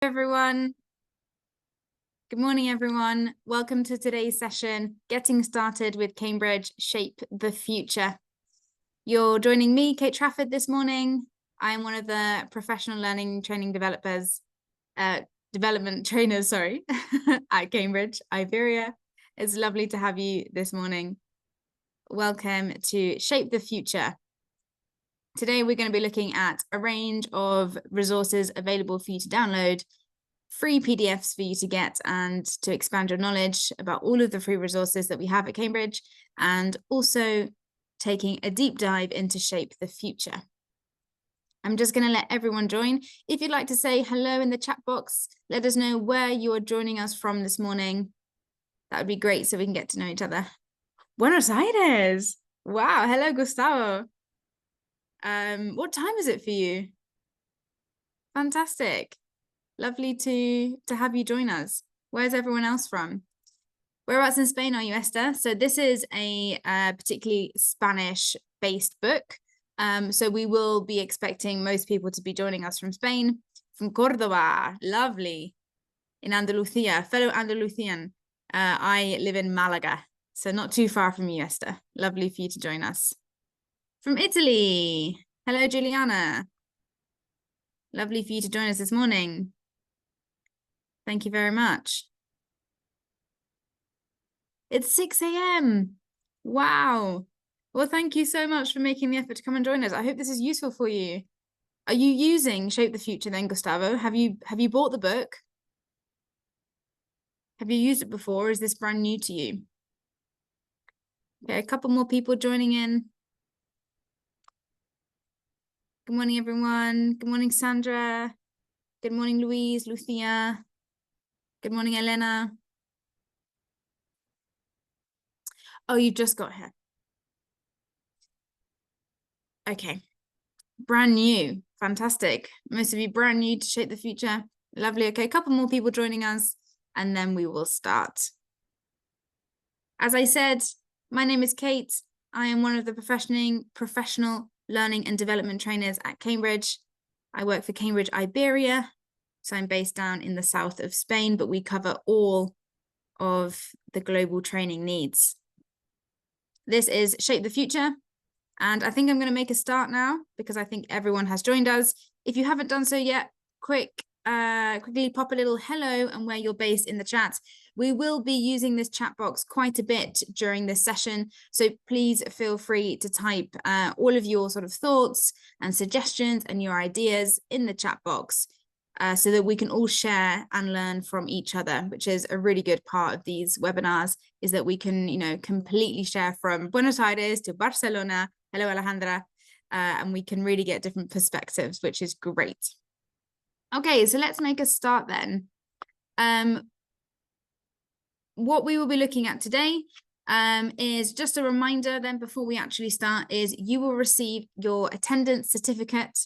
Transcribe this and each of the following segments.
Everyone. Good morning, everyone. Welcome to today's session, Getting Started with Cambridge, Shape the Future. You're joining me, Kate Trafford, this morning. I'm one of the professional learning training development trainers, at Cambridge, Iberia. It's lovely to have you this morning. Welcome to Shape the Future. Today, we're going to be looking at a range of resources available for you to download, free PDFs for you to get and to expand your knowledge about all of the free resources that we have at Cambridge, and also taking a deep dive into Shape the Future. I'm just going to let everyone join. If you'd like to say hello in the chat box, let us know where you are joining us from this morning. That would be great so we can get to know each other. Buenos Aires. Wow. Hello, Gustavo. What time is it for you? Fantastic. Lovely to have you join us. Where's everyone else from? Whereabouts in Spain are you, Esther? So this is a particularly Spanish-based book. So we will be expecting most people to be joining us from Spain, from Córdoba. Lovely. In Andalusia, fellow Andalusian. I live in Malaga, so not too far from you, Esther. Lovely for you to join us. From Italy. Hello, Juliana. Lovely for you to join us this morning. Thank you very much. It's 6 a.m. Wow. Well, thank you so much for making the effort to come and join us. I hope this is useful for you. Are you using Shape the Future then, Gustavo? Have you bought the book? Have you used it before? Or is this brand new to you? Okay, a couple more people joining in. Good morning, everyone. Good morning, Sandra. Good morning, Louise, Lucia. Good morning, Elena. Oh, you just got here. Okay. Brand new. Fantastic. Most of you brand new to Shape the Future. Lovely. Okay, a couple more people joining us, and then we will start. As I said, my name is Kate. I am one of the professional learning and development trainers at Cambridge. I work for Cambridge Iberia, so I'm based down in the south of Spain, but we cover all of the global training needs. This is Shape the Future, and I think I'm going to make a start now because I think everyone has joined us. If you haven't done so yet, quickly pop a little hello and where you're based in the chat. We will be using this chat box quite a bit during this session, so please feel free to type all of your sort of thoughts and suggestions and your ideas in the chat box so that we can all share and learn from each other, which is a really good part of these webinars, is that we can, completely share from Buenos Aires to Barcelona. Hello, Alejandra. And we can really get different perspectives, which is great. Okay, so let's make a start then. What we will be looking at today is just a reminder then before we actually start is you will receive your attendance certificate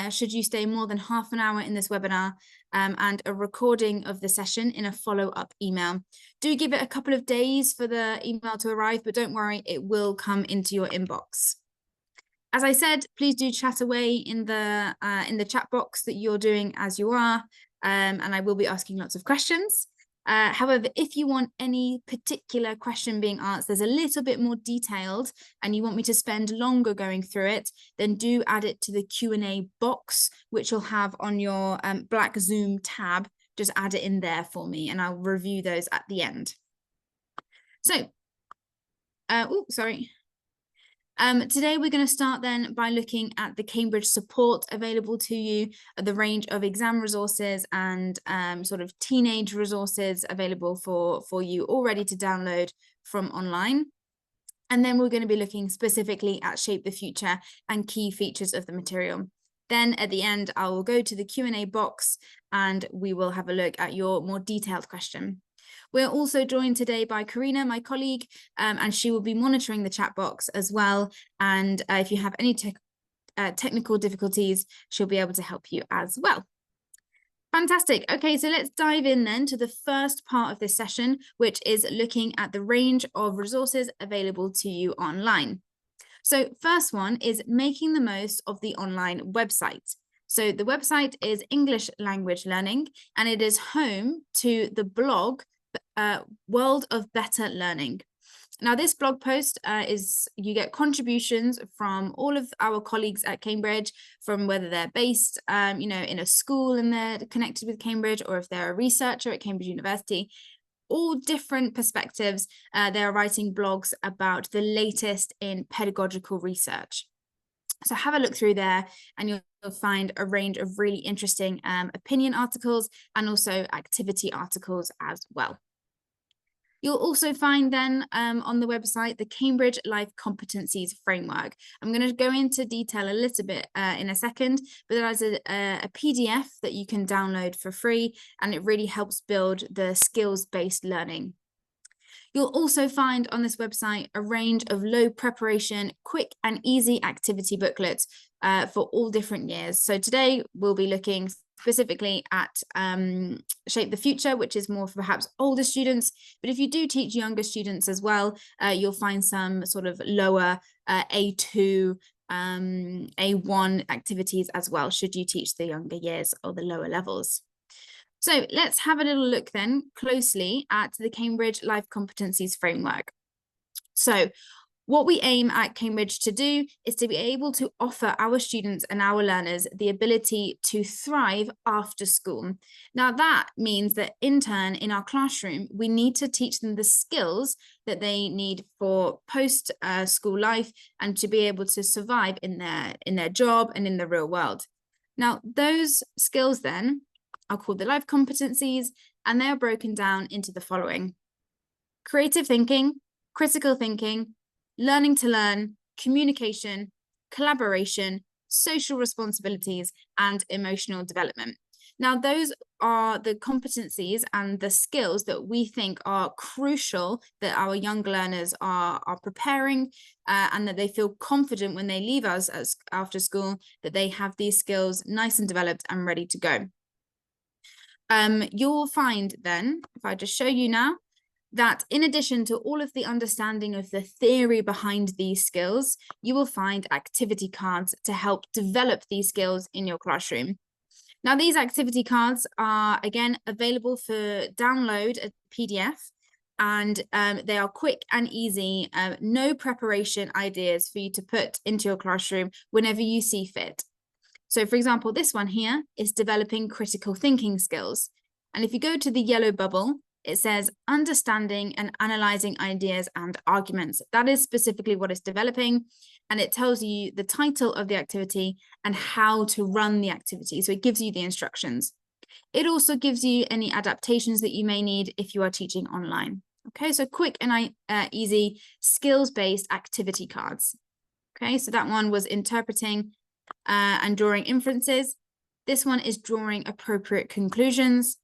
should you stay more than half an hour in this webinar, and a recording of the session in a follow-up email. Do give it a couple of days for the email to arrive, but don't worry, it will come into your inbox. As I said, please do chat away in the chat box that you're doing as you are, and I will be asking lots of questions. However, if you want any particular question being answered, there's a little bit more detailed and you want me to spend longer going through it, then do add it to the Q&A box, which you'll have on your black Zoom tab. Just add it in there for me and I'll review those at the end. So, today we're going to start then by looking at the Cambridge support available to you, the range of exam resources and sort of teenage resources available for you already to download from online. And then we're going to be looking specifically at Shape the Future and key features of the material. Then at the end, I will go to the Q&A box and we will have a look at your more detailed question. We're also joined today by Karina, my colleague, and she will be monitoring the chat box as well. And if you have any technical difficulties, she'll be able to help you as well. Fantastic. Okay, so let's dive in then to the first part of this session, which is looking at the range of resources available to you online. So first one is making the most of the online website. So the website is English Language Learning, and it is home to the blog World of Better Learning. Now, this blog post you get contributions from all of our colleagues at Cambridge, from whether they're based, in a school and they're connected with Cambridge, or if they're a researcher at Cambridge University. All different perspectives. They're writing blogs about the latest in pedagogical research. So have a look through there, and you'll find a range of really interesting opinion articles and also activity articles as well. You'll also find then on the website the Cambridge Life Competencies Framework. I'm going to go into detail a little bit in a second, but there's a PDF that you can download for free, and it really helps build the skills-based learning. You'll also find on this website a range of low preparation, quick and easy activity booklets for all different years. So today we'll be looking specifically at Shape the Future, which is more for perhaps older students. But if you do teach younger students as well, you'll find some sort of lower A2, A1 activities as well, should you teach the younger years or the lower levels. So let's have a little look then closely at the Cambridge Life Competencies Framework. So what we aim at Cambridge to do is to be able to offer our students and our learners the ability to thrive after school. Now that means that in turn in our classroom, we need to teach them the skills that they need for post school life and to be able to survive in their job and in the real world. Now those skills then are called the life competencies, and they are broken down into the following: creative thinking, critical thinking, learning to learn, communication, collaboration, social responsibilities, and emotional development. Now, those are the competencies and the skills that we think are crucial that our young learners are preparing and that they feel confident when they leave us after school, that they have these skills nice and developed and ready to go. You'll find then, if I just show you now, that in addition to all of the understanding of the theory behind these skills, you will find activity cards to help develop these skills in your classroom. Now, these activity cards are, again, available for download as PDF, and they are quick and easy, no preparation ideas for you to put into your classroom whenever you see fit. So for example, this one here is developing critical thinking skills. And if you go to the yellow bubble, it says understanding and analyzing ideas and arguments. That is specifically what it's developing. And it tells you the title of the activity and how to run the activity. So it gives you the instructions. It also gives you any adaptations that you may need if you are teaching online. Okay, so quick and easy skills-based activity cards. Okay, so that one was interpreting and drawing inferences. This one is drawing appropriate conclusions.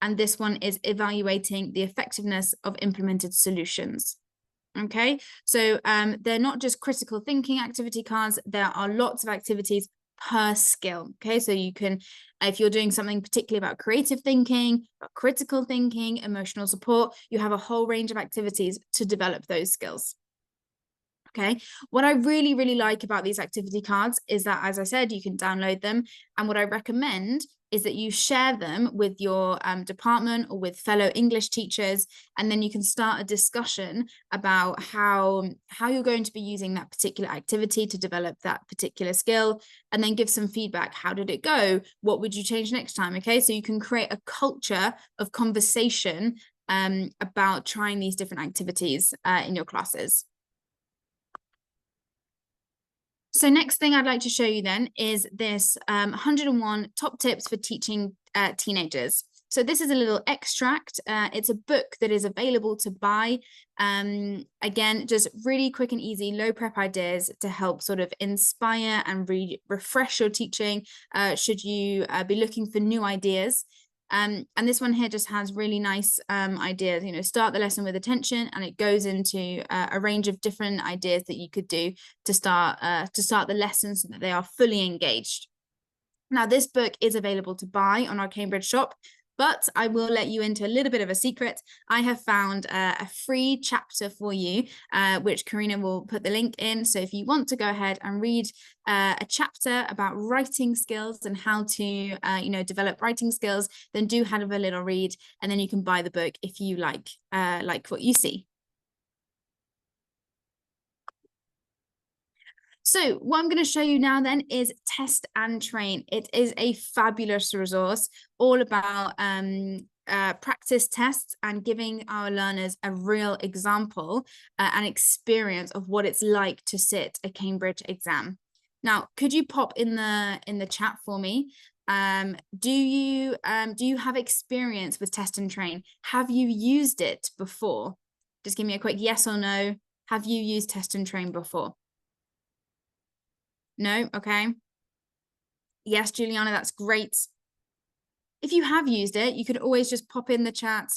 And this one is evaluating the effectiveness of implemented solutions. Okay, so they're not just critical thinking activity cards. There are lots of activities per skill. Okay, so you can, if you're doing something particularly about creative thinking, about critical thinking, emotional support, you have a whole range of activities to develop those skills. Okay, what I really, really like about these activity cards is that, as I said, you can download them. And what I recommend is that you share them with your department or with fellow English teachers, and then you can start a discussion about how you're going to be using that particular activity to develop that particular skill, and then give some feedback. How did it go? What would you change next time? Okay, so you can create a culture of conversation about trying these different activities in your classes. So next thing I'd like to show you then is this 101 top tips for teaching teenagers. So this is a little extract. It's a book that is available to buy. Again, just really quick and easy, low prep ideas to help sort of inspire and refresh your teaching should you be looking for new ideas. And this one here just has really nice ideas, you know, start the lesson with attention, and it goes into a range of different ideas that you could do to start the lesson so that they are fully engaged. Now, this book is available to buy on our Cambridge shop. But I will let you into a little bit of a secret. I have found a free chapter for you, which Karina will put the link in. So if you want to go ahead and read a chapter about writing skills and how to, develop writing skills, then do have a little read, and then you can buy the book if you like what you see. So what I'm going to show you now then is Test and Train. It is a fabulous resource all about practice tests and giving our learners a real example and experience of what it's like to sit a Cambridge exam. Now, could you pop in the chat for me? Do you have experience with Test and Train? Have you used it before? Just give me a quick yes or no. Have you used Test and Train before? No? Okay. Yes, Juliana, that's great. If you have used it, you could always just pop in the chat.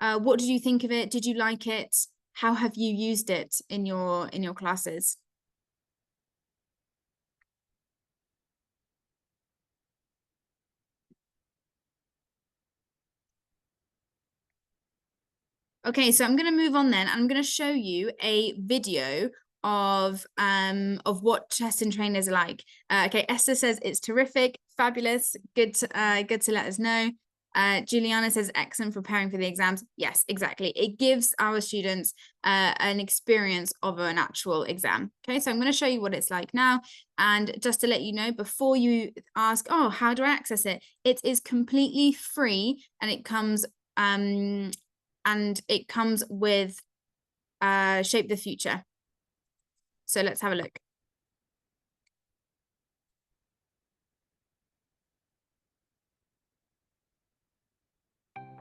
What did you think of it? Did you like it? How have you used it in your classes? Okay, so I'm going to move on then. I'm going to show you a video of what Test and Train is like. Okay, Esther says it's terrific, fabulous, good to let us know. Juliana says excellent for preparing for the exams. Yes, exactly. It gives our students an experience of an actual exam. Okay, so I'm going to show you what it's like now. And just to let you know, before you ask, oh, how do I access it? It is completely free, and it comes with Shape the Future. So let's have a look.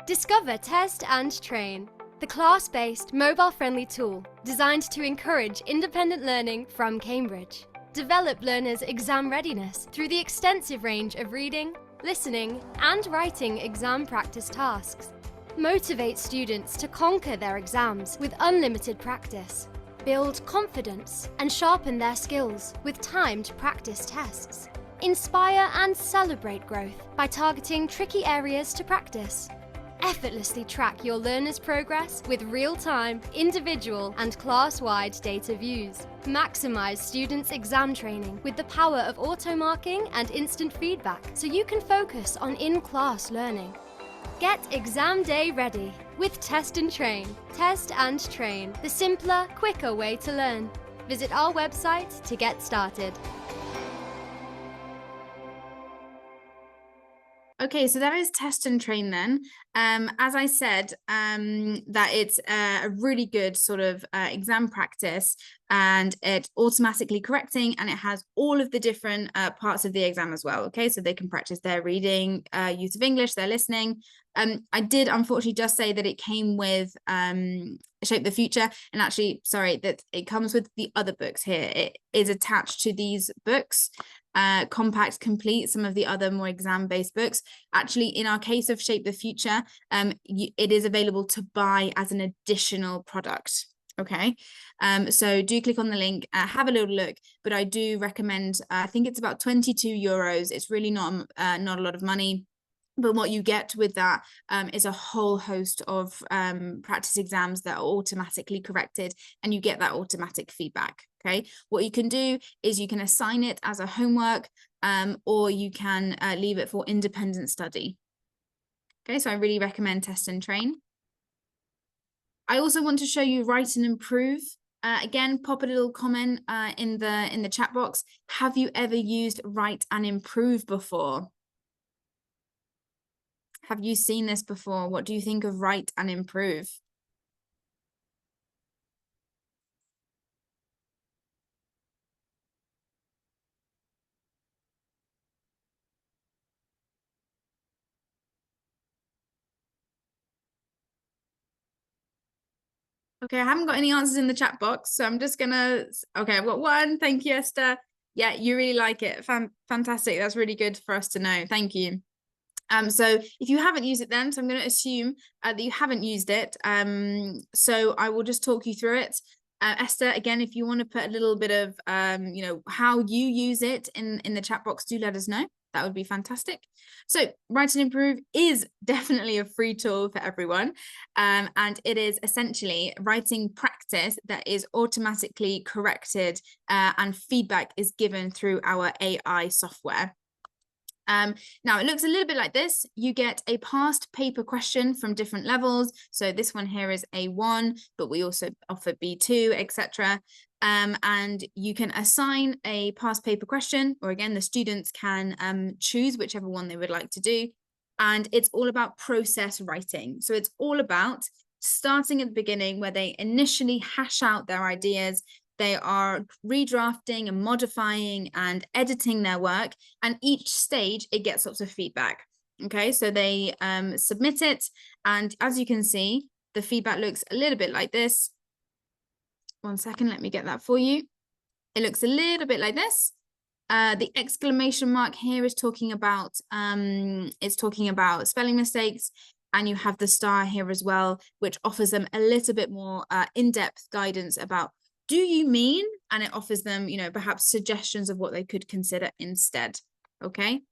Discover Test and Train, the class-based, mobile-friendly tool designed to encourage independent learning from Cambridge. Develop learners' exam readiness through the extensive range of reading, listening, and writing exam practice tasks. Motivate students to conquer their exams with unlimited practice. Build confidence and sharpen their skills with timed practice tests. Inspire and celebrate growth by targeting tricky areas to practice. Effortlessly track your learners' progress with real-time, individual, and class-wide data views. Maximize students' exam training with the power of auto-marking and instant feedback so you can focus on in-class learning. Get exam day ready with Test and Train. Test and Train, the simpler, quicker way to learn. Visit our website to get started. Okay, so that is Test and Train then. As I said, that it's a really good sort of exam practice, and it's automatically correcting, and it has all of the different parts of the exam as well. Okay, so they can practice their reading, use of English, their listening. I did unfortunately just say that it came with Shape the Future, and actually, sorry, that it comes with the other books here. It is attached to these books. Compact, Complete, some of the other more exam-based books. Actually, in our case of Shape the Future, it is available to buy as an additional product. Okay, so do click on the link, have a little look, but I do recommend, I think it's about 22 euros. It's really not a lot of money. But what you get with that is a whole host of practice exams that are automatically corrected, and you get that automatic feedback. Okay, what you can do is you can assign it as a homework, or you can leave it for independent study. Okay, so I really recommend Test and Train. I also want to show you Write and Improve. Again, pop a little comment in the chat box. Have you ever used Write and Improve before? Have you seen this before? What do you think of Write and Improve? Okay, I haven't got any answers in the chat box, so I'm just gonna, okay, I've got one. Thank you, Esther. Yeah, you really like it. Fantastic. That's really good for us to know. Thank you. So if you haven't used it then, so I'm going to assume that you haven't used it. So I will just talk you through it. Esther, again, if you want to put a little bit of, how you use it in the chat box, do let us know. that would be fantastic. So Write and Improve is definitely a free tool for everyone. And it is essentially writing practice that is automatically corrected and feedback is given through our AI software. Now it looks a little bit like this. You get a past paper question from different levels. So this one here is A1, but we also offer B2, etc. And you can assign a past paper question, or again, the students can choose whichever one they would like to do. And it's all about process writing. So it's all about starting at the beginning where they initially hash out their ideas. They are redrafting and modifying and editing their work. And each stage, it gets lots of feedback. Okay, so they submit it. And as you can see, the feedback looks a little bit like this. 1 second, let me get that for you. It looks a little bit like this. The exclamation mark here is talking about spelling mistakes. And you have the star here as well, which offers them a little bit more in-depth guidance about, do you mean? And it offers them, perhaps suggestions of what they could consider instead. Okay.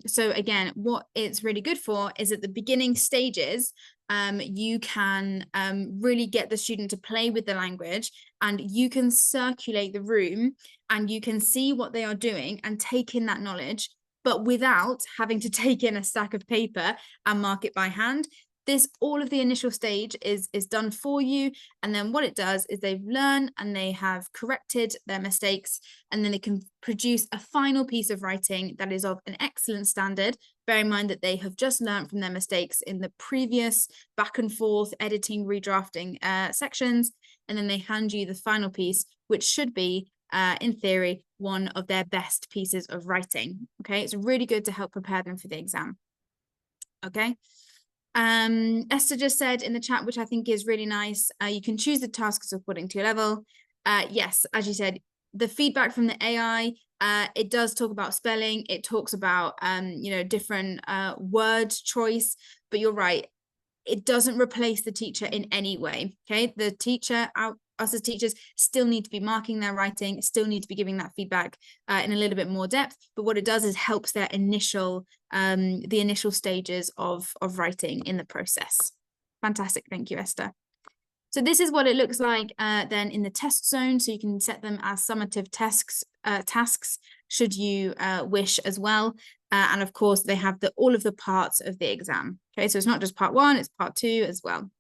So again, what it's really good for is at the beginning stages, you can really get the student to play with the language, and you can circulate the room and you can see what they are doing and take in that knowledge, but without having to take in a stack of paper and mark it by hand. All of the initial stage is done for you. And then what it does is they've learned and they have corrected their mistakes, and then they can produce a final piece of writing that is of an excellent standard. Bear in mind that they have just learned from their mistakes in the previous back and forth editing, redrafting sections. And then they hand you the final piece, which should be, in theory, one of their best pieces of writing. Okay, it's really good to help prepare them for the exam. Okay. Esther just said in the chat, which I think is really nice, you can choose the tasks according to your level. Yes, as you said, the feedback from the AI, it does talk about spelling. It talks about, different word choice, but you're right. It doesn't replace the teacher in any way. Okay. The teacher, us as teachers, still need to be marking their writing, still need to be giving that feedback in a little bit more depth. But what it does is helps their initial, the initial stages of writing in the process. Fantastic. Thank you, Esther. So this is what it looks like then in the test zone. So you can set them as summative tasks should you wish as well. And of course, they have all of the parts of the exam. Okay, so it's not just part 1, it's part 2 as well.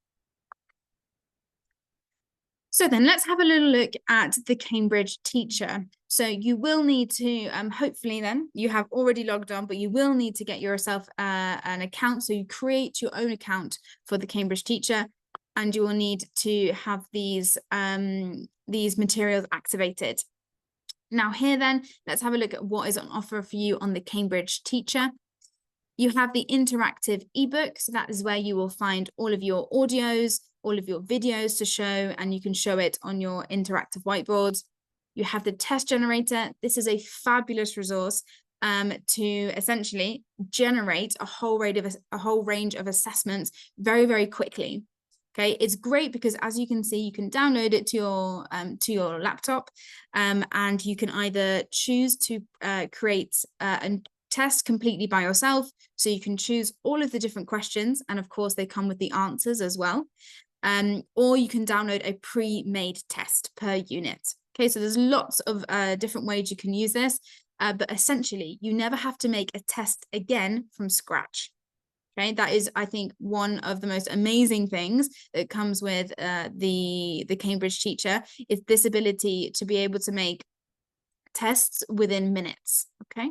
So then let's have a little look at the Cambridge teacher. So you will need to, hopefully then, you have already logged on, but you will need to get yourself an account. So you create your own account for the Cambridge teacher, and you will need to have these materials activated. Now here then, let's have a look at what is on offer for you on the Cambridge teacher. You have the interactive ebook. So that is where you will find all of your audios, all of your videos to show, and you can show it on your interactive whiteboards. You have the test generator. This is a fabulous resource to essentially generate a whole range of assessments very, very quickly. Okay, it's great because, as you can see, you can download it to your laptop, and you can either choose to create a test completely by yourself. So you can choose all of the different questions, and of course they come with the answers as well. Or you can download a pre-made test per unit. Okay, so there's lots of different ways you can use this, but essentially you never have to make a test again from scratch. Okay, that is, I think, one of the most amazing things that comes with the Cambridge teacher, is this ability to be able to make tests within minutes. Okay.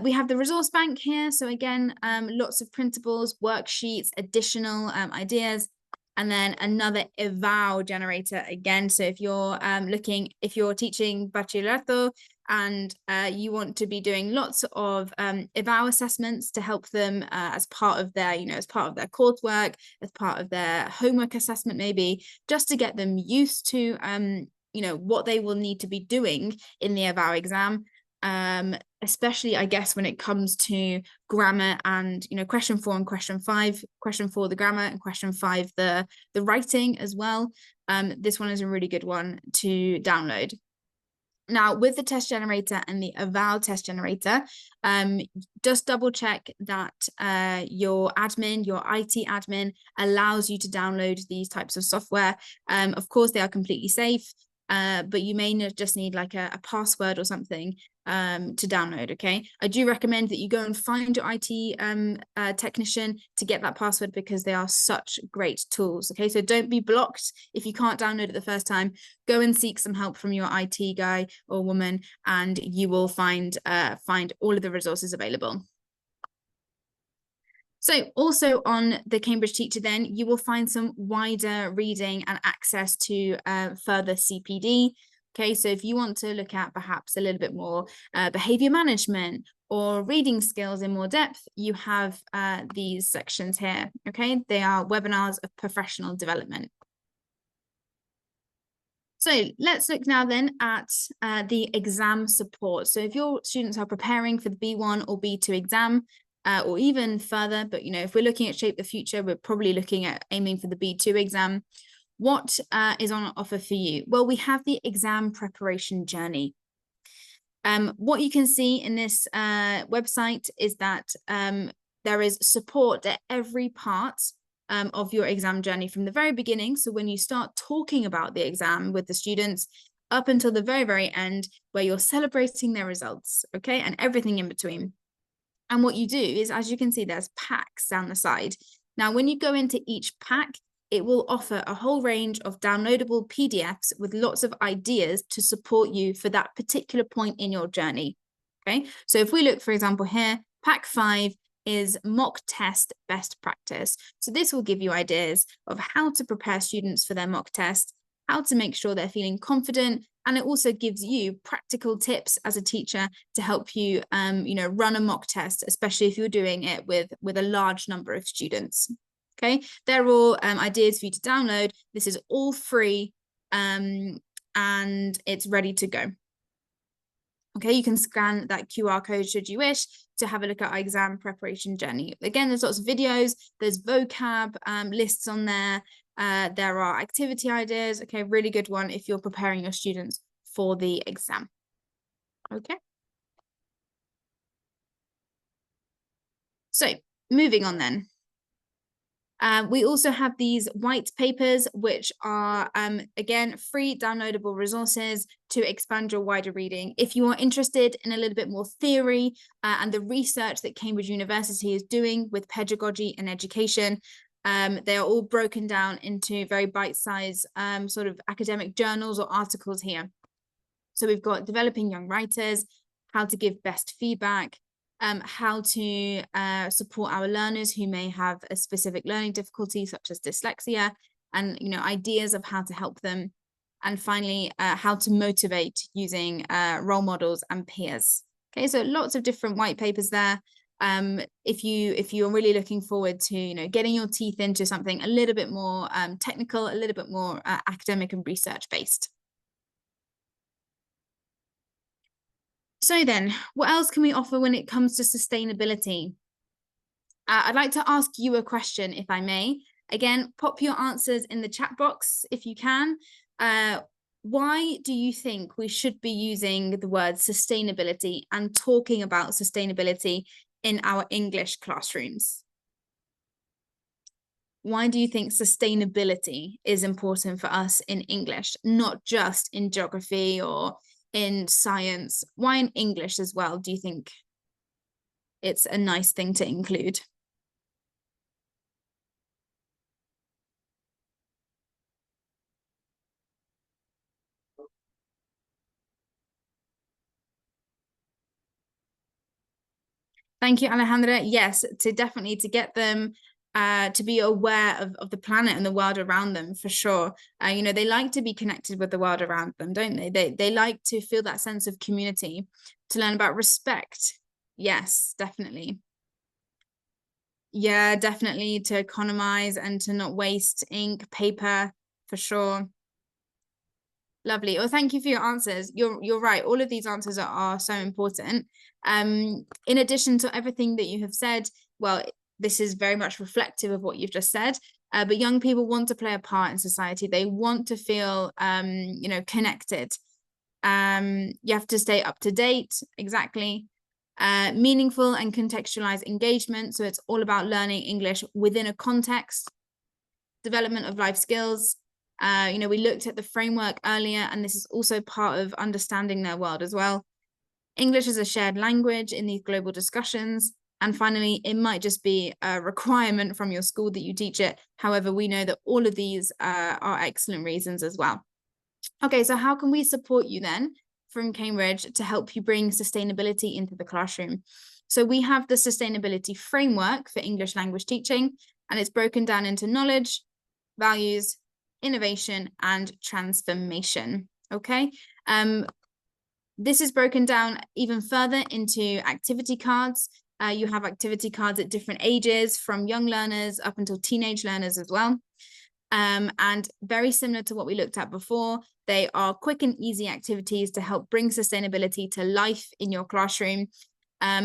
We have the resource bank here. So again, lots of printables, worksheets, additional ideas, and then another eval generator again. So if you're teaching Bachillerato and you want to be doing lots of eval assessments to help them as part of their, as part of their coursework, as part of their homework assessment, maybe just to get them used to, what they will need to be doing in the eval exam. Especially, I guess, when it comes to grammar and, question 4 and question 5, question 4, the grammar, and question 5, the writing as well. This one is a really good one to download. Now, with the test generator and the eval test generator, just double check that your admin, your IT admin, allows you to download these types of software. Of course, they are completely safe, but you may just need like a password or something to download, okay? I do recommend that you go and find your IT technician to get that password, because they are such great tools, okay? So don't be blocked if you can't download it the first time. Go and seek some help from your IT guy or woman, and you will find all of the resources available. So also on the Cambridge Teacher, then you will find some wider reading and access to further CPD. Okay, so if you want to look at perhaps a little bit more behavior management or reading skills in more depth, you have these sections here. Okay, they are webinars of professional development. So let's look now then at the exam support. So if your students are preparing for the B1 or B2 exam, or even further, but if we're looking at Shape the Future, we're probably looking at aiming for the B2 exam. What is on offer for you? Well, we have the exam preparation journey. What you can see in this website is that there is support at every part of your exam journey from the very beginning. So when you start talking about the exam with the students, up until the very, very end, where you're celebrating their results, okay, and everything in between. And what you do is, as you can see, there's packs down the side. Now, when you go into each pack, it will offer a whole range of downloadable PDFs with lots of ideas to support you for that particular point in your journey. Okay, so if we look, for example, here, pack 5 is mock test best practice. So this will give you ideas of how to prepare students for their mock test, how to make sure they're feeling confident, and it also gives you practical tips as a teacher to help you, run a mock test, especially if you're doing it with a large number of students. Okay, they're all ideas for you to download. This is all free, and it's ready to go. Okay, you can scan that QR code should you wish to have a look at our exam preparation journey. Again, there's lots of videos, there's vocab lists on there. There are activity ideas. Okay, really good one if you're preparing your students for the exam. Okay. So moving on then. We also have these white papers, which are, again, free downloadable resources to expand your wider reading. If you are interested in a little bit more theory and the research that Cambridge University is doing with pedagogy and education, they are all broken down into very bite-sized sort of academic journals or articles here. So we've got developing young writers, how to give best feedback, how to support our learners who may have a specific learning difficulty such as dyslexia, and ideas of how to help them, and finally how to motivate using role models and peers. Okay, so lots of different white papers there. If you're really looking forward to getting your teeth into something a little bit more technical, a little bit more academic and research based. So then, what else can we offer when it comes to sustainability? I'd like to ask you a question, if I may. Again, pop your answers in the chat box if you can. Why do you think we should be using the word sustainability and talking about sustainability in our English classrooms? Why do you think sustainability is important for us in English, not just in geography or in science? Why in English as well do you think it's a nice thing to include? Thank you, Alejandra. Yes, definitely to get them to be aware of the planet and the world around them, for sure. They like to be connected with the world around them, don't they? They like to feel that sense of community, to learn about respect. Yes, definitely. Yeah, definitely to economize and to not waste ink, paper, for sure. Lovely. Well, thank you for your answers. You're right. All of these answers are so important. In addition to everything that you have said, well, this is very much reflective of what you've just said. But young people want to play a part in society. They want to feel, connected. You have to stay up to date, exactly. Meaningful and contextualized engagement. So it's all about learning English within a context. Development of life skills. We looked at the framework earlier, and this is also part of understanding their world as well. English is a shared language in these global discussions. And finally, it might just be a requirement from your school that you teach it. However, we know that all of these are excellent reasons as well. Okay, so how can we support you then from Cambridge to help you bring sustainability into the classroom? So we have the sustainability framework for English language teaching, and it's broken down into knowledge, values, innovation, and transformation. Okay. This is broken down even further into activity cards. You have activity cards at different ages, from young learners up until teenage learners as well. And very similar to what we looked at before, they are quick and easy activities to help bring sustainability to life in your classroom.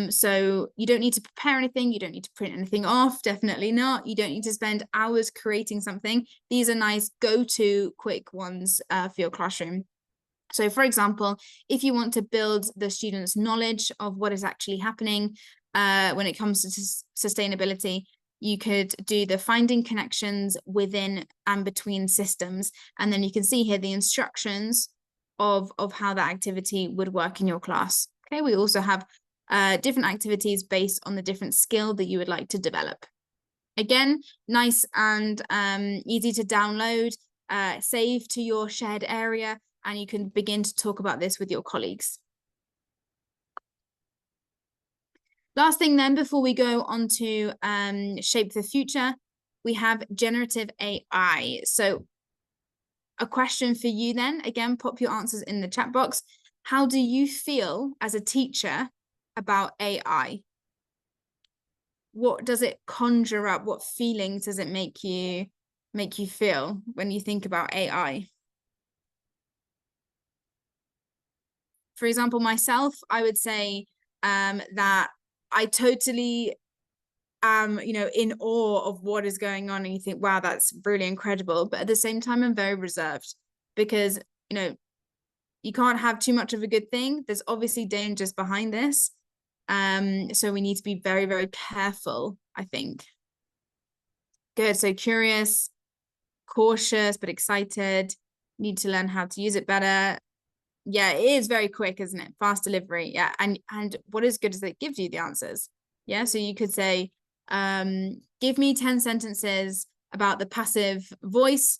So you don't need to prepare anything. You don't need to print anything off. Definitely not. You don't need to spend hours creating something. These are nice go-to quick ones for your classroom. So for example, if you want to build the students' knowledge of what is actually happening when it comes to sustainability, you could do the finding connections within and between systems. And then you can see here the instructions of how that activity would work in your class. Okay, we also have different activities based on the different skill that you would like to develop. Again, nice and easy to download, save to your shared area, and you can begin to talk about this with your colleagues. Last thing then, before we go on to shape the future, we have generative AI. So a question for you then, again, pop your answers in the chat box. How do you feel as a teacher about AI? What does it conjure up? What feelings does it make you feel when you think about AI? For example, myself, I would say that I totally am, in awe of what is going on, and you think, wow, that's really incredible. But at the same time, I'm very reserved because, you can't have too much of a good thing. There's obviously dangers behind this. So we need to be very, very careful, I think. Good. So curious, cautious, but excited. Need to learn how to use it better. Yeah, it is very quick, isn't it? Fast delivery. Yeah. And what is good is that it gives you the answers. Yeah. So you could say, give me 10 sentences about the passive voice,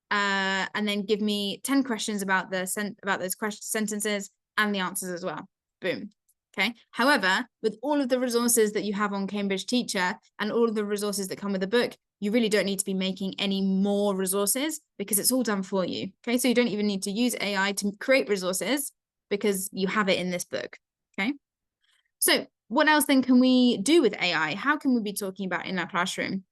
and then give me 10 questions about those sentences and the answers as well. Boom. Okay. However, with all of the resources that you have on Cambridge Teacher and all of the resources that come with the book, you really don't need to be making any more resources because it's all done for you. Okay. So you don't even need to use AI to create resources because you have it in this book. Okay. So what else then can we do with AI? How can we be talking about in our classroom?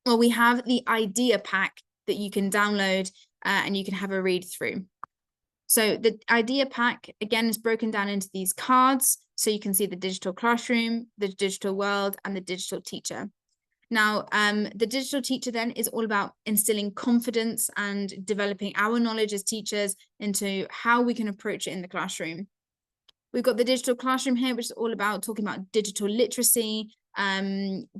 Well, we have the idea pack that you can download and you can have a read through. So the idea pack, again, is broken down into these cards. So you can see the digital classroom, the digital world, and the digital teacher. Now, the digital teacher then is all about instilling confidence and developing our knowledge as teachers into how we can approach it in the classroom. We've got the digital classroom here, which is all about talking about digital literacy,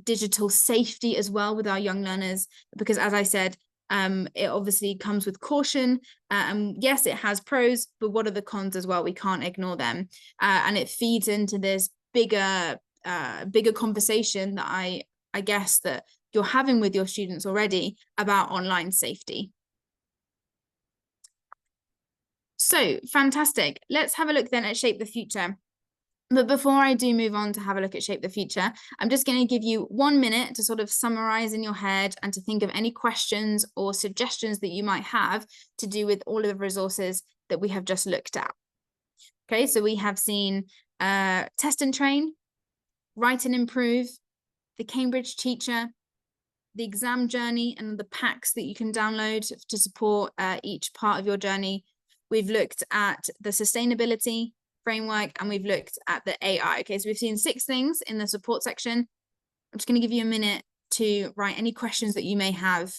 digital safety as well with our young learners, because as I said, it obviously comes with caution, and yes, it has pros, but what are the cons as well? We can't ignore them, and it feeds into this bigger conversation that I guess that you're having with your students already about online safety. So fantastic. Let's have a look then at Shape the Future. But before I do move on to have a look at Shape the Future, I'm just going to give you 1 minute to sort of summarize in your head and to think of any questions or suggestions that you might have to do with all of the resources that we have just looked at. Okay, so we have seen Test and Train, Write and Improve, the Cambridge Teacher, the exam journey, and the packs that you can download to support each part of your journey. We've looked at the sustainability framework, and we've looked at the AI. Okay, so we've seen 6 things in the support section. I'm just going to give you a minute to write any questions that you may have,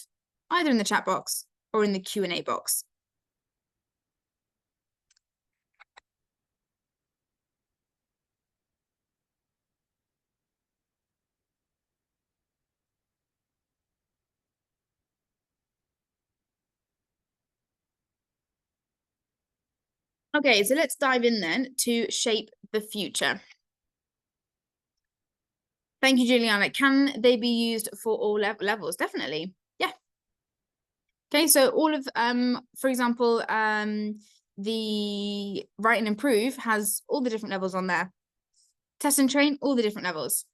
either in the chat box or in the Q&A box. Okay, so let's dive in then to shape the future. Thank you, Juliana. Can they be used for all levels? Definitely. Yeah. Okay, so all of, for example, the Write and Improve has all the different levels on there. Test and Train, all the different levels.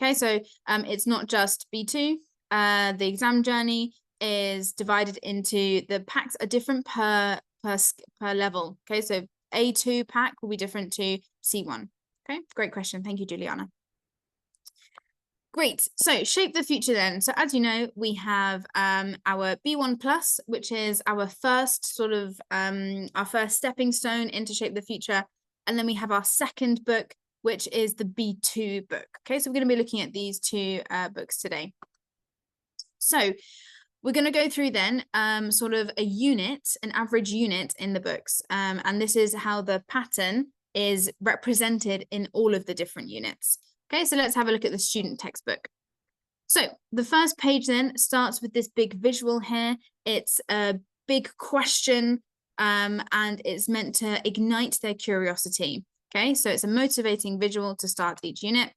Okay, so it's not just B2. The exam journey is divided into, the packs are different per level. Okay, so A2 pack will be different to C1. Okay, great question. Thank you, Juliana. Great. So shape the future then. So as you know, we have our B1 plus, which is our first sort of our first stepping stone into shape the future. And then we have our second book, which is the B2 book. Okay, so we're going to be looking at these two books today. So we're going to go through then sort of a unit, an average unit in the books. And this is how the pattern is represented in all of the different units. Okay, so let's have a look at the student textbook. So the first page then starts with this big visual here. It's a big question and it's meant to ignite their curiosity. Okay, so it's a motivating visual to start each unit.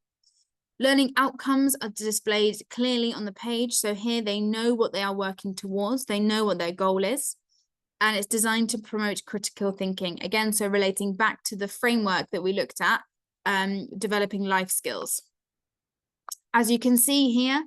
Learning outcomes are displayed clearly on the page. So here they know what they are working towards. They know what their goal is. And it's designed to promote critical thinking. Again, so relating back to the framework that we looked at, developing life skills. As you can see here,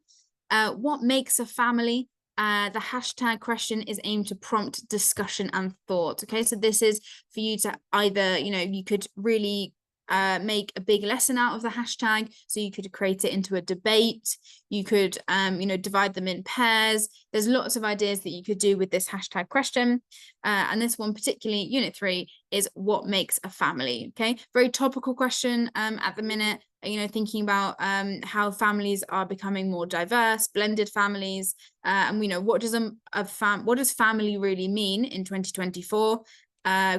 what makes a family? The hashtag question is aimed to prompt discussion and thought. Okay, so this is for you to either, you could really make a big lesson out of the hashtag. So you could create it into a debate. You could, divide them in pairs. There's lots of ideas that you could do with this hashtag question. And this one particularly, unit 3, is what makes a family. Okay, very topical question at the minute. Thinking about how families are becoming more diverse, blended families, and what does family really mean in 2024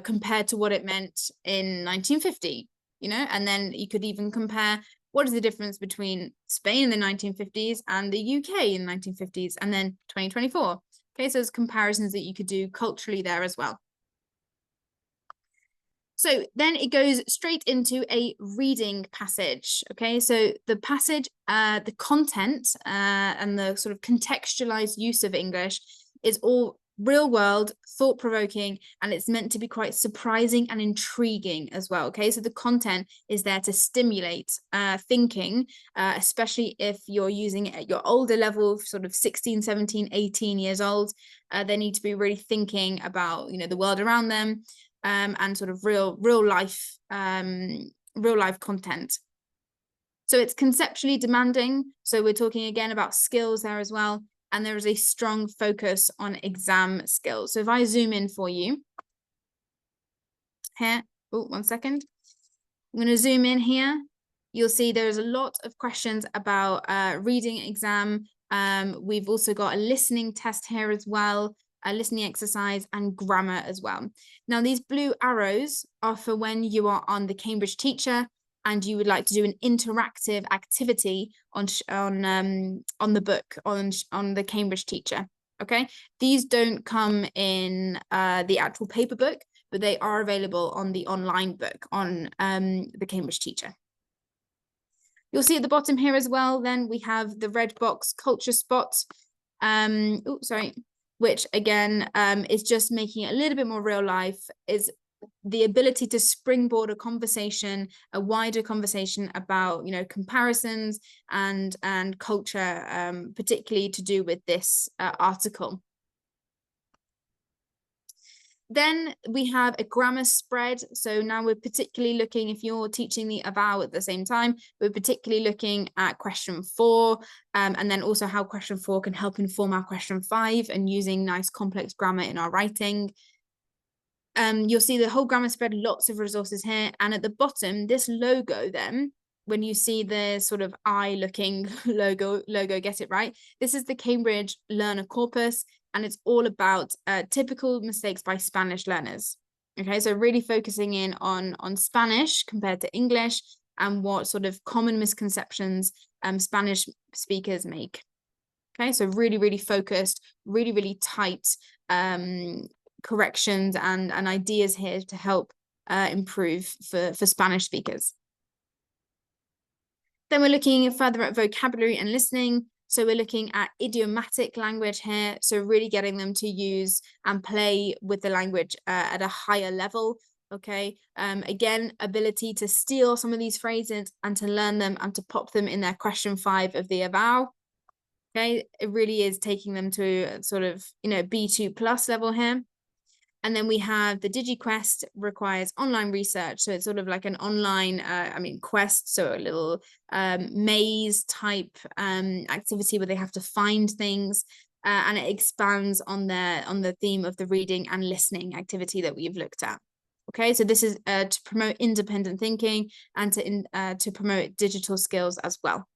compared to what it meant in 1950. And then you could even compare what is the difference between Spain in the 1950s and the UK in the 1950s and then 2024. Okay, so there's comparisons that you could do culturally there as well. So then it goes straight into a reading passage. Okay, so the passage, the content and the sort of contextualized use of English is all real world, thought-provoking, and it's meant to be quite surprising and intriguing as well. Okay, so the content is there to stimulate thinking, especially if you're using it at your older level, sort of 16, 17, 18 years old. They need to be really thinking about the world around them. And sort of real life content. So it's conceptually demanding. So we're talking again about skills there as well. And there is a strong focus on exam skills. So if I zoom in for you here, oh, 1 second. I'm going to zoom in here. You'll see there's a lot of questions about reading exam. We've also got a listening test here as well, a listening exercise, and grammar as well. Now, these blue arrows are for when you are on the Cambridge Teacher and you would like to do an interactive activity on the book, on the Cambridge Teacher. Okay, these don't come in the actual paper book, but they are available on the online book on the Cambridge Teacher. You'll see at the bottom here as well, then we have the red box culture spot. Which again is just making it a little bit more real life, is the ability to springboard a conversation, a wider conversation about comparisons and culture, particularly to do with this article. Then we have a grammar spread. So now we're particularly looking, if you're teaching the avow at the same time, we're particularly looking at question 4, and then also how question 4 can help inform our question 5 and using nice complex grammar in our writing. You'll see the whole grammar spread, lots of resources here. And at the bottom, this logo then, when you see the sort of eye-looking logo, get it right? This is the Cambridge Learner Corpus, and it's all about typical mistakes by Spanish learners. Okay, so really focusing in on Spanish compared to English and what sort of common misconceptions Spanish speakers make. Okay, so really focused, really tight corrections and ideas here to help improve for Spanish speakers. Then we're looking further at vocabulary and listening. So we're looking at idiomatic language here. So really getting them to use and play with the language at a higher level. Okay. Again, ability to steal some of these phrases and to learn them and to pop them in their question 5 of the eval. Okay. It really is taking them to sort of, B2 plus level here. And then we have the DigiQuest requires online research. So it's sort of like an online, quest. So a little maze type activity where they have to find things. And it expands on the theme of the reading and listening activity that we've looked at. Okay, so this is to promote independent thinking and to promote digital skills as well.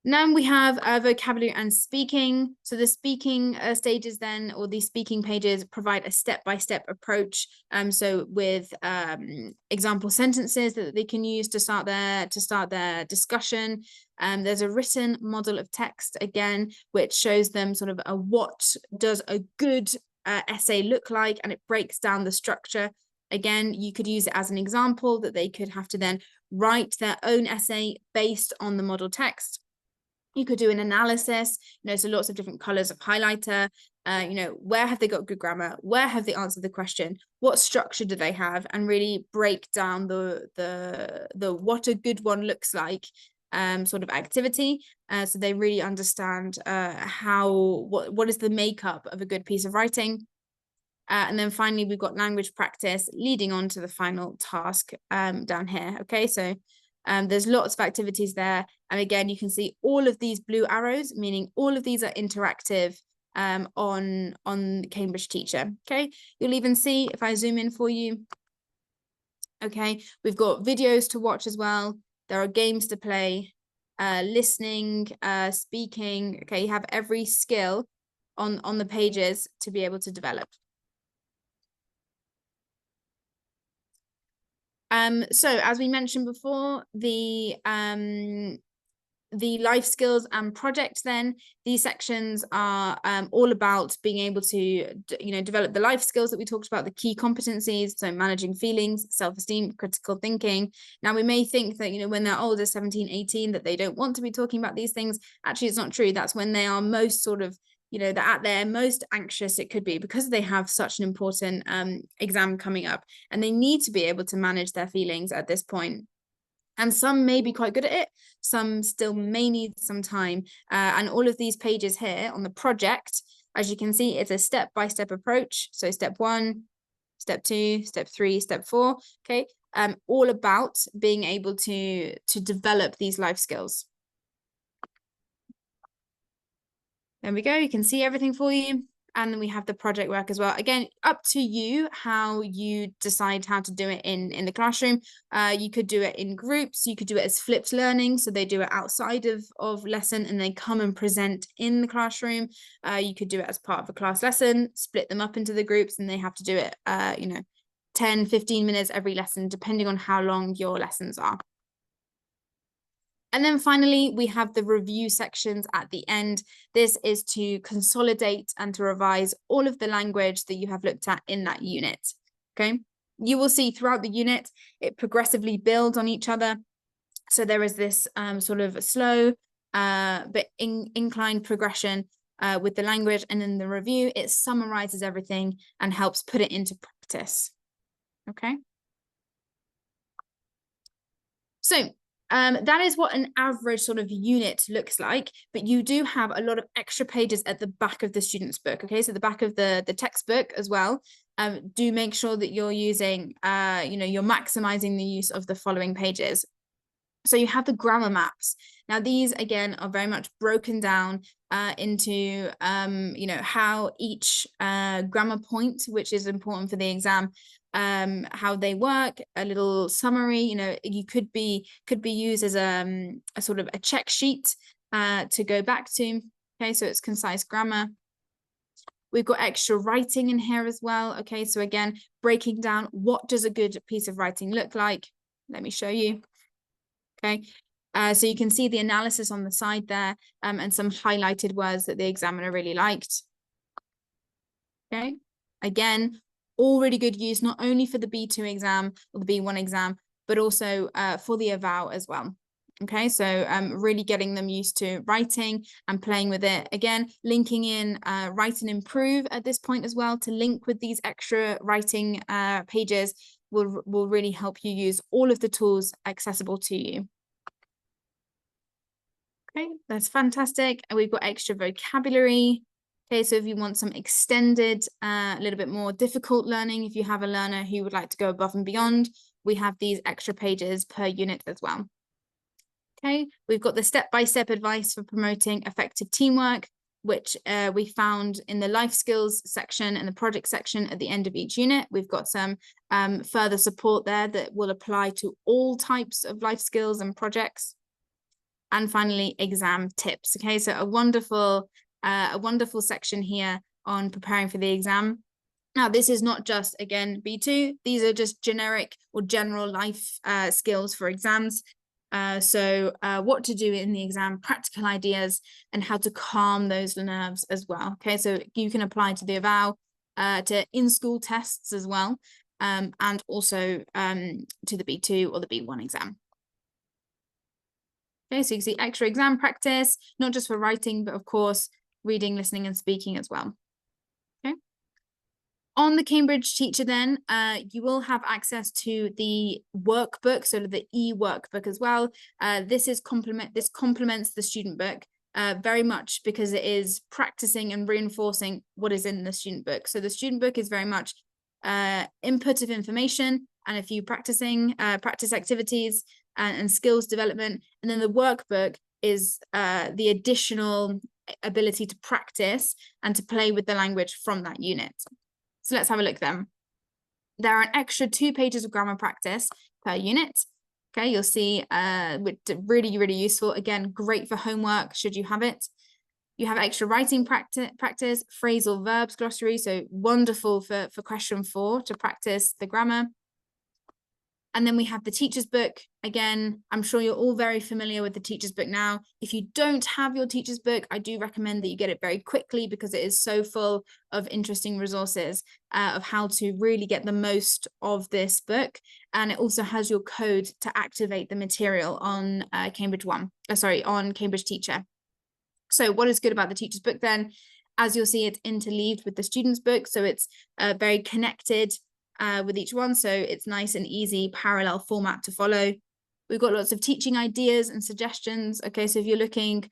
Now we have vocabulary and speaking. So the speaking stages then, or these speaking pages, provide a step-by-step approach. So with example sentences that they can use to start their discussion. There's a written model of text again, which shows them sort of what does a good essay look like, and it breaks down the structure. Again, you could use it as an example that they could have to then write their own essay based on the model text. You could do an analysis, so lots of different colors of highlighter, where have they got good grammar? Where have they answered the question? What structure do they have? And really break down the what a good one looks like sort of activity. So they really understand what is the makeup of a good piece of writing. And then finally, we've got language practice leading on to the final task down here. Okay, so there's lots of activities there. And again, you can see all of these blue arrows, meaning all of these are interactive on Cambridge Teacher. Okay, you'll even see if I zoom in for you. Okay, we've got videos to watch as well. There are games to play, listening, speaking. Okay, you have every skill on the pages to be able to develop. So as we mentioned before, the life skills and projects, then these sections are all about being able to develop the life skills that we talked about, the key competencies, so managing feelings, self-esteem, critical thinking. Now we may think that when they're older, 17, 18, that they don't want to be talking about these things. Actually, it's not true. That's when they are most sort of they're at their most anxious. It could be because they have such an important exam coming up, and they need to be able to manage their feelings at this point. And some may be quite good at it, some still may need some time. And all of these pages here on the project, as you can see, it's a step-by-step approach. So step 1, step 2, step 3, step 4. Okay, all about being able to develop these life skills. There we go. You can see everything for you. And then we have the project work as well. Again, up to you how you decide how to do it in the classroom. You could do it in groups. You could do it as flipped learning. So they do it outside of lesson and they come and present in the classroom. You could do it as part of a class lesson, split them up into the groups, and they have to do it, 10, 15 minutes every lesson, depending on how long your lessons are. And then finally, we have the review sections at the end. This is to consolidate and to revise all of the language that you have looked at in that unit. Okay, you will see throughout the unit, it progressively builds on each other. So there is this sort of slow but inclined progression with the language. And in the review, it summarizes everything and helps put it into practice. Okay. So that is what an average sort of unit looks like, but you do have a lot of extra pages at the back of the student's book. Okay, so the back of the textbook as well. Do make sure that you're using, you're maximizing the use of the following pages. So you have the grammar maps. Now these again are very much broken down into how each grammar point, which is important for the exam, how they work, a little summary. You could be used as a sort of a check sheet to go back to. Okay, so it's concise grammar. We've got extra writing in here as well. Okay, so again, breaking down what does a good piece of writing look like. Let me show you. Okay, so you can see the analysis on the side there and some highlighted words that the examiner really liked. Okay, again, all really good use, not only for the B2 exam or the B1 exam, but also for the eval as well. Okay, so really getting them used to writing and playing with it. Again, linking in write and improve at this point as well to link with these extra writing pages will really help you use all of the tools accessible to you. Okay, that's fantastic. And we've got extra vocabulary. Okay, so if you want some extended, a little bit more difficult learning, if you have a learner who would like to go above and beyond, we have these extra pages per unit as well. Okay, we've got the step-by-step advice for promoting effective teamwork, which we found in the life skills section and the project section at the end of each unit. We've got some further support there that will apply to all types of life skills and projects. And finally, exam tips. Okay, so a wonderful section here on preparing for the exam. Now, this is not just, again, B2. These are just generic or general life skills for exams. So what to do in the exam, practical ideas, and how to calm those nerves as well. Okay, so you can apply to the eval, to in-school tests as well, and also to the B2 or the B1 exam. Okay, so you can see extra exam practice, not just for writing, but of course, reading, listening, and speaking as well. Okay. On the Cambridge Teacher then, you will have access to the workbook, so the e-workbook as well. This complements the student book very much because it is practicing and reinforcing what is in the student book. So the student book is very much input of information and a few practice activities and skills development. And then the workbook is the additional ability to practice and to play with the language from that unit. So let's have a look then. There are an extra 2 pages of grammar practice per unit. Okay, you'll see really, really useful. Again, great for homework should you have it. You have extra writing practice, phrasal verbs glossary, so wonderful for question 4 to practice the grammar. And then we have the teacher's book. Again, I'm sure you're all very familiar with the teacher's book now. If you don't have your teacher's book, I do recommend that you get it very quickly because it is so full of interesting resources of how to really get the most of this book. And it also has your code to activate the material on Cambridge Teacher. So what is good about the teacher's book then? As you'll see, it's interleaved with the student's book. So it's very connected with each one, so it's nice and easy parallel format to follow. We've got lots of teaching ideas and suggestions. Okay, so if you're looking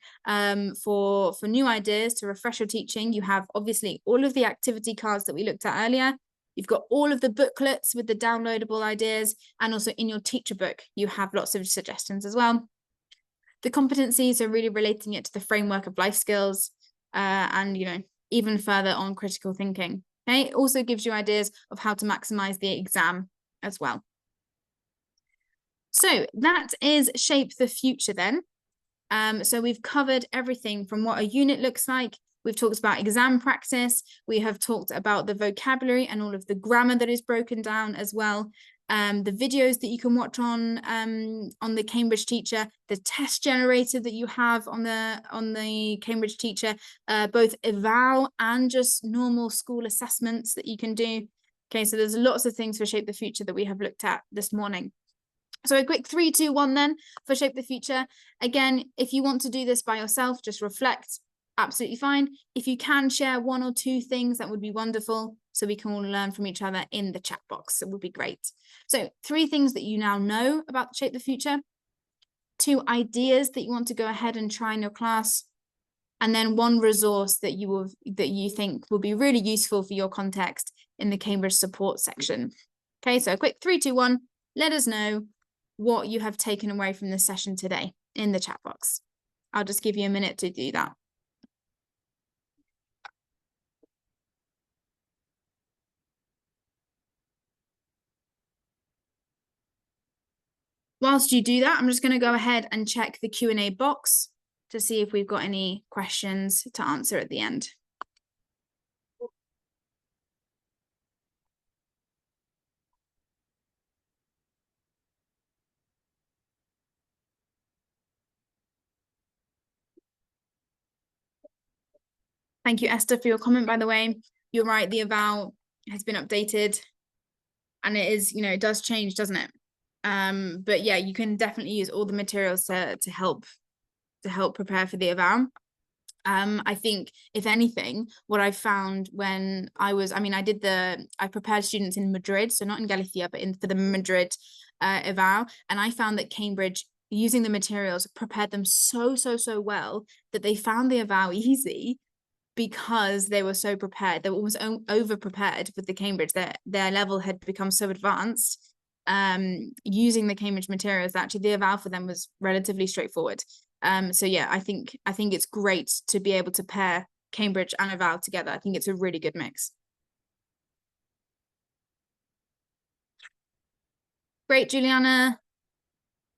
for new ideas to refresh your teaching, you have obviously all of the activity cards that we looked at earlier. You've got all of the booklets with the downloadable ideas, and also in your teacher book, you have lots of suggestions as well. The competencies are really relating it to the framework of life skills, and even further on critical thinking. Okay, it also gives you ideas of how to maximize the exam as well. So that is Shape the Future then. So we've covered everything from what a unit looks like. We've talked about exam practice. We have talked about the vocabulary and all of the grammar that is broken down as well. The videos that you can watch on the Cambridge Teacher, the test generator that you have on the Cambridge Teacher, both eval and just normal school assessments that you can do. Okay, so there's lots of things for Shape the Future that we have looked at this morning. So a quick 3, 2, 1 then for Shape the Future. Again, if you want to do this by yourself, just reflect, absolutely fine. If you can share 1 or 2 things, that would be wonderful, so we can all learn from each other in the chat box. It would be great. So 3 things that you now know about Shape the Future, 2 ideas that you want to go ahead and try in your class, and then 1 resource that you think will be really useful for your context in the Cambridge support section. Okay, so a quick 3, 2, 1. Let us know what you have taken away from this session today in the chat box. I'll just give you a minute to do that. Whilst you do that, I'm just going to go ahead and check the Q&A box to see if we've got any questions to answer at the end. Thank you, Esther, for your comment, by the way. you're right, the eval has been updated, and it is, it does change, doesn't it? But yeah, you can definitely use all the materials to help prepare for the eval. I think if anything, what I found when I prepared students in Madrid, so not in Galicia, but for the Madrid eval, and I found that Cambridge, using the materials, prepared them so well that they found the eval easy because they were so prepared. They were almost over prepared with the Cambridge. Their level had become so advanced. Using the Cambridge materials, actually the eval for them was relatively straightforward. So yeah, I think it's great to be able to pair Cambridge and eval together. I think it's a really good mix. Great, Juliana.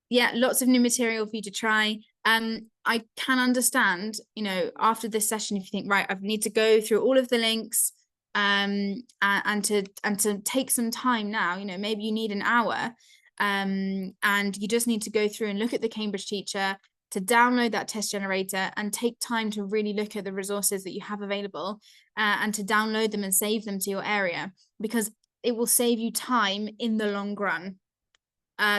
Yeah, lots of new material for you to try. I can understand, after this session, if you think, right, I need to go through all of the links, and to take some time now, maybe you need an hour, and you just need to go through and look at the Cambridge Teacher, to download that test generator and take time to really look at the resources that you have available, and to download them and save them to your area, because it will save you time in the long run.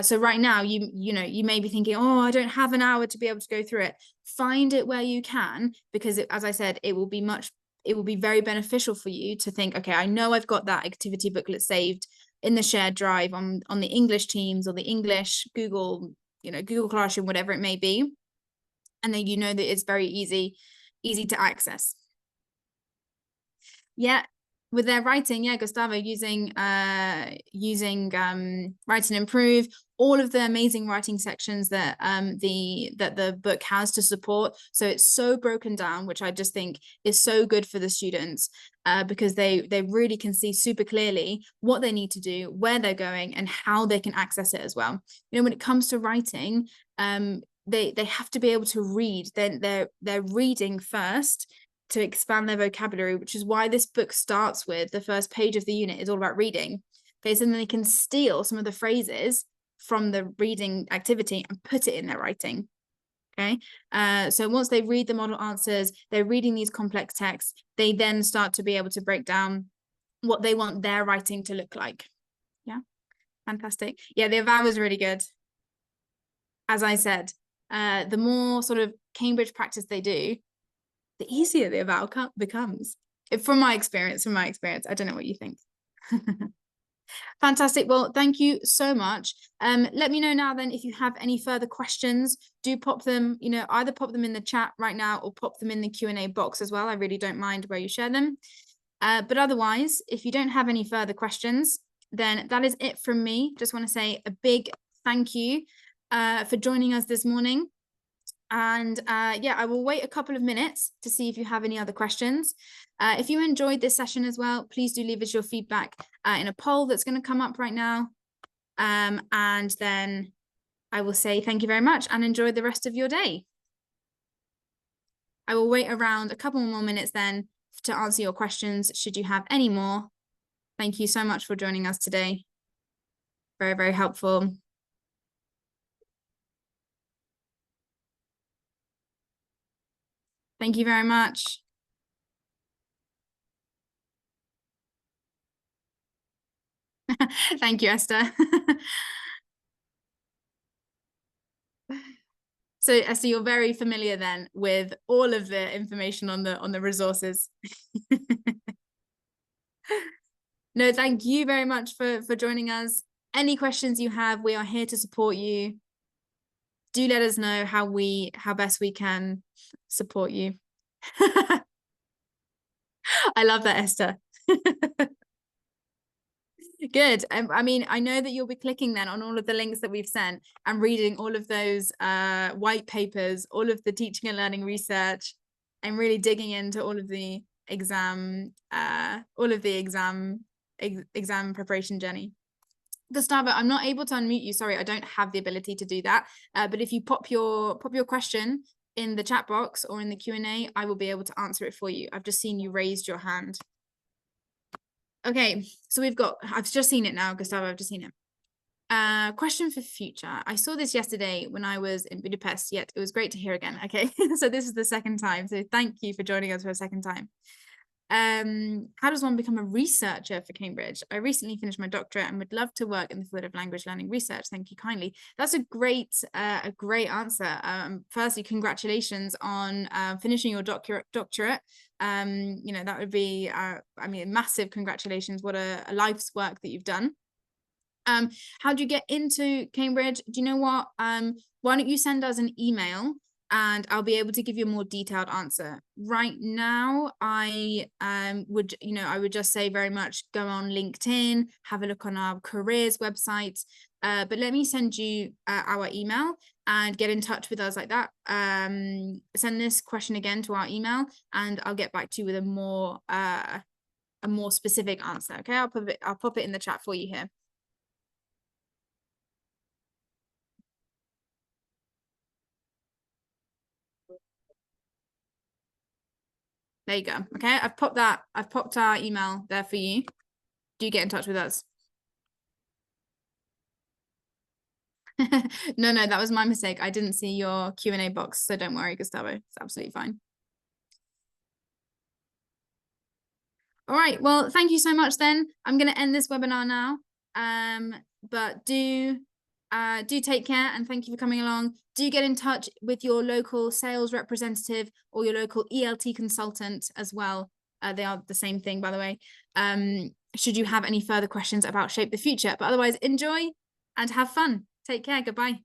So right now, you may be thinking, oh, I don't have an hour to be able to go through it. Find it where you can, because as I said, it will be very beneficial for you to think, okay, I know I've got that activity booklet saved in the shared drive on the English Teams or the English Google Classroom, whatever it may be. And then that it's very easy to access. Yeah, with their writing, yeah, Gustavo, using Write and Improve, all of the amazing writing sections that the book has to support. So it's so broken down, which I just think is so good for the students, because they really can see super clearly what they need to do, where they're going, and how they can access it as well. When it comes to writing, they have to be able to read. They're reading first to expand their vocabulary, which is why this book starts with the first page of the unit is all about reading. Okay, so then they can steal some of the phrases from the reading activity and put it in their writing. Okay, so once they read the model answers, they're reading these complex texts, they then start to be able to break down what they want their writing to look like. Yeah, fantastic. Yeah, the eval was really good. As I said, the more sort of Cambridge practice they do, the easier the eval becomes. From my experience, I don't know what you think. Fantastic. Well, thank you so much. Let me know now then if you have any further questions. Do pop them, either pop them in the chat right now or pop them in the Q&A box as well. I really don't mind where you share them. But otherwise, if you don't have any further questions, then that is it from me. Just want to say a big thank you for joining us this morning. And yeah, I will wait a couple of minutes to see if you have any other questions. If you enjoyed this session as well, please do leave us your feedback in a poll that's going to come up right now. And then I will say thank you very much and enjoy the rest of your day. I will wait around a couple more minutes then to answer your questions, should you have any more. Thank you so much for joining us today. Very, very helpful. Thank you very much. Thank you, Esther. So Esther, you're very familiar then with all of the information on the resources. No, thank you very much for joining us. Any questions you have, we are here to support you. Do let us know how best we can support you. I love that, Esther. Good. I mean, I know that you'll be clicking then on all of the links that we've sent and reading all of those white papers, all of the teaching and learning research, and really digging into all of the exam preparation journey. Gustavo, I'm not able to unmute you. Sorry, I don't have the ability to do that. But if you pop your question in the chat box or in the Q&A, I will be able to answer it for you. I've just seen you raised your hand. Okay, so I've just seen it now, Gustavo, I've just seen it. Question for future. I saw this yesterday when I was in Budapest, yet it was great to hear again. Okay, so this is the second time. So thank you for joining us for a second time. How does one become a researcher for Cambridge? I recently finished my doctorate and would love to work in the field of language learning research. Thank you kindly. That's a great answer. Firstly, congratulations on finishing your doctorate. You know, that would be, I mean, massive congratulations. What a life's work that you've done. How do you get into Cambridge? Do you know what? Why don't you send us an email and I'll be able to give you a more detailed answer. Right now, I would just say very much go on LinkedIn, have a look on our careers website. But let me send you our email and get in touch with us like that. Send this question again to our email and I'll get back to you with a more specific answer. Okay, I'll pop it in the chat for you here. There you go. Okay, I've popped our email there for you. Do get in touch with us. No, that was my mistake. I didn't see your Q&A box, so don't worry, Gustavo. It's absolutely fine. All right, well, thank you so much then. I'm going to end this webinar now. But do take care and thank you for coming along. Do get in touch with your local sales representative or your local ELT consultant as well. They are the same thing, by the way. Should you have any further questions about Shape the Future. But otherwise, enjoy and have fun. Take care. Goodbye.